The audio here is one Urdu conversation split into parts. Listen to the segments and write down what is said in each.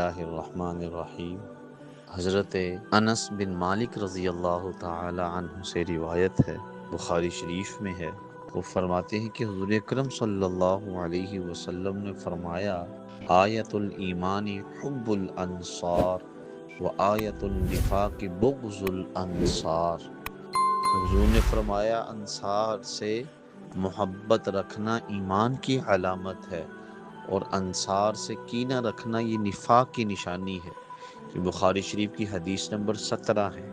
اللہ الرحمن الرحیم۔ حضرت انس بن مالک رضی اللہ تعالی عنہ سے روایت ہے، بخاری شریف میں ہے۔ وہ فرماتے ہیں کہ حضور اکرم صلی اللہ علیہ وسلم نے فرمایا، آیت الایمان حب الانصار و آیت النفاق بغض الانصار۔ حضور نے فرمایا انصار سے محبت رکھنا ایمان کی علامت ہے، اور انصار سے کینہ رکھنا یہ نفاق کی نشانی ہے۔ یہ بخاری شریف کی حدیث نمبر 17 ہے۔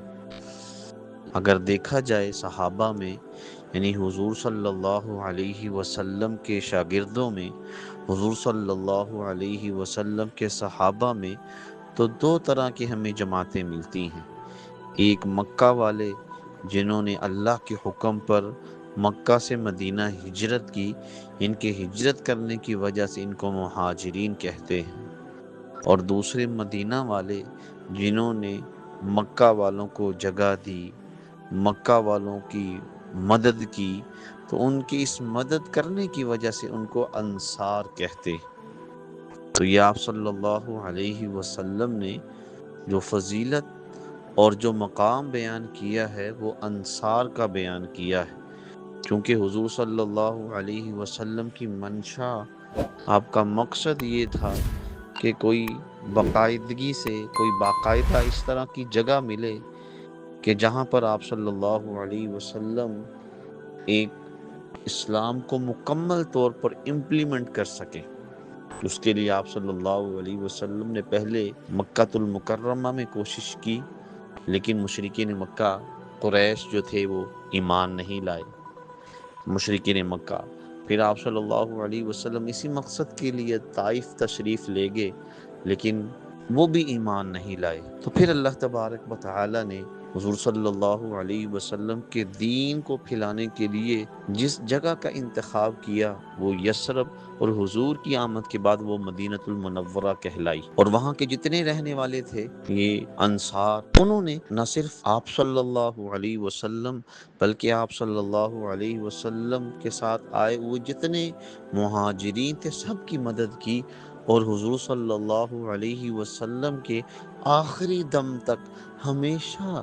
اگر دیکھا جائے صحابہ میں، یعنی حضور صلی اللہ علیہ وسلم کے شاگردوں میں، حضور صلی اللہ علیہ وسلم کے صحابہ میں، تو دو طرح کی ہمیں جماعتیں ملتی ہیں۔ ایک مکہ والے جنہوں نے اللہ کے حکم پر مکہ سے مدینہ ہجرت کی، ان کے ہجرت کرنے کی وجہ سے ان کو مہاجرین کہتے ہیں، اور دوسرے مدینہ والے جنہوں نے مکہ والوں کو جگہ دی، مکہ والوں کی مدد کی، تو ان کی اس مدد کرنے کی وجہ سے ان کو انصار کہتے ہیں۔ تو یہ آپ صلی اللہ علیہ وسلم نے جو فضیلت اور جو مقام بیان کیا ہے وہ انصار کا بیان کیا ہے، کیونکہ حضور صلی اللہ علیہ وسلم کی منشا، آپ کا مقصد یہ تھا کہ کوئی باقاعدگی سے، کوئی باقاعدہ اس طرح کی جگہ ملے کہ جہاں پر آپ صلی اللہ علیہ وسلم ایک اسلام کو مکمل طور پر امپلیمنٹ کر سکیں۔ اس کے لیے آپ صلی اللہ علیہ وسلم نے پہلے مکہ المکرمہ میں کوشش کی، لیکن مشرکین مکہ قریش جو تھے وہ ایمان نہیں لائے، مشرکین مکہ۔ پھر آپ صلی اللہ علیہ وسلم اسی مقصد کے لیے طائف تشریف لے گئے، لیکن وہ بھی ایمان نہیں لائے۔ تو پھر اللہ تبارک و تعالی نے حضور صلی اللہ علیہ وسلم کے دین کو پھیلانے کے لیے جس جگہ کا انتخاب کیا وہ یثرب، اور حضور کی آمد کے بعد وہ مدینۃ المنورہ کہلائی، اور وہاں کے جتنے رہنے والے تھے یہ انصار، انہوں نے نہ صرف آپ صلی اللہ علیہ وسلم بلکہ آپ صلی اللہ علیہ وسلم کے ساتھ آئے ہوئے جتنے مہاجرین تھے سب کی مدد کی، اور حضور صلی اللہ علیہ وسلم کے آخری دم تک ہمیشہ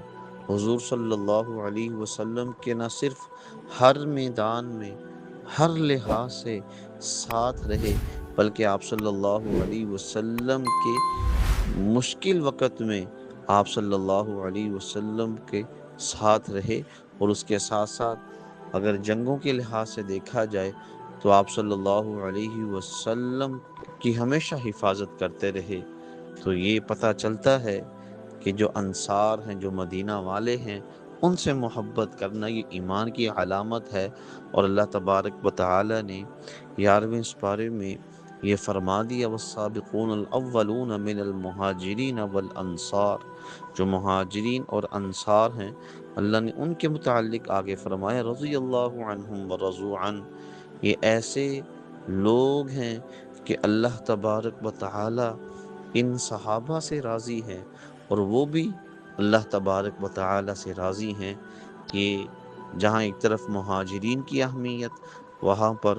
حضور صلی اللہ علیہ وسلم کے نہ صرف ہر میدان میں، ہر لحاظ سے ساتھ رہے، بلکہ آپ صلی اللہ علیہ وسلم کے مشکل وقت میں آپ صلی اللہ علیہ وسلم کے ساتھ رہے، اور اس کے ساتھ ساتھ اگر جنگوں کے لحاظ سے دیکھا جائے تو آپ صلی اللہ علیہ وسلم کی ہمیشہ حفاظت کرتے رہے۔ تو یہ پتہ چلتا ہے کہ جو انصار ہیں، جو مدینہ والے ہیں، ان سے محبت کرنا یہ ایمان کی علامت ہے، اور اللہ تبارک و تعالی نے 11ویں سپارے میں یہ فرما دیا، والسابقون الاولون من المہاجرین والانصار، جو مہاجرین اور انصار ہیں اللہ نے ان کے متعلق آگے فرمایا، رضی اللہ عنہم ورضوا عنہ، یہ ایسے لوگ ہیں کہ اللہ تبارک و تعالی ان صحابہ سے راضی ہیں، اور وہ بھی اللہ تبارک و تعالی سے راضی ہیں۔ یہ جہاں ایک طرف مہاجرین کی اہمیت، وہاں پر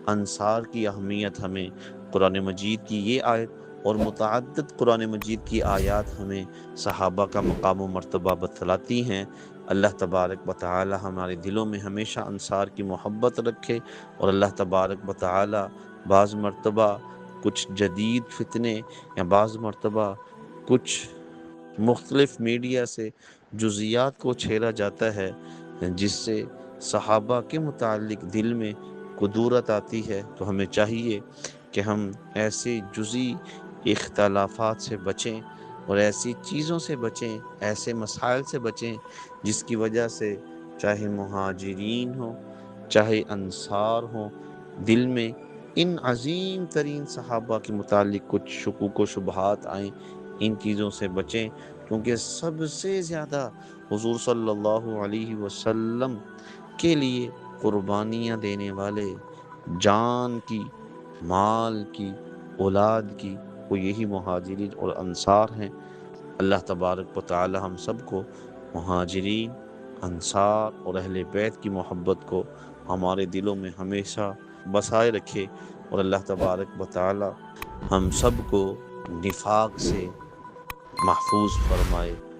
انصار کی اہمیت ہمیں قرآن مجید کی یہ آیت اور متعدد قرآن مجید کی آیات ہمیں صحابہ کا مقام و مرتبہ بتلاتی ہیں۔ اللہ تبارک و تعالی ہمارے دلوں میں ہمیشہ انصار کی محبت رکھے، اور اللہ تبارک و تعالی بعض مرتبہ کچھ جدید فتنے یا بعض مرتبہ کچھ مختلف میڈیا سے جزیات کو چھیڑا جاتا ہے جس سے صحابہ کے متعلق دل میں کدورت آتی ہے، تو ہمیں چاہیے کہ ہم ایسے جزئی اختلافات سے بچیں، اور ایسی چیزوں سے بچیں، ایسے مسائل سے بچیں جس کی وجہ سے چاہے مہاجرین ہوں چاہے انصار ہوں، دل میں ان عظیم ترین صحابہ کے متعلق کچھ شکوک و شبہات آئیں، ان چیزوں سے بچیں، کیونکہ سب سے زیادہ حضور صلی اللہ علیہ وسلم کے لیے قربانیاں دینے والے، جان کی، مال کی، اولاد کی، وہ یہی مہاجرین اور انصار ہیں۔ اللہ تبارک و تعالی ہم سب کو مہاجرین، انصار اور اہل بیت کی محبت کو ہمارے دلوں میں ہمیشہ بسائے رکھے، اور اللہ تبارک و تعالی ہم سب کو نفاق سے محفوظ فرمائے۔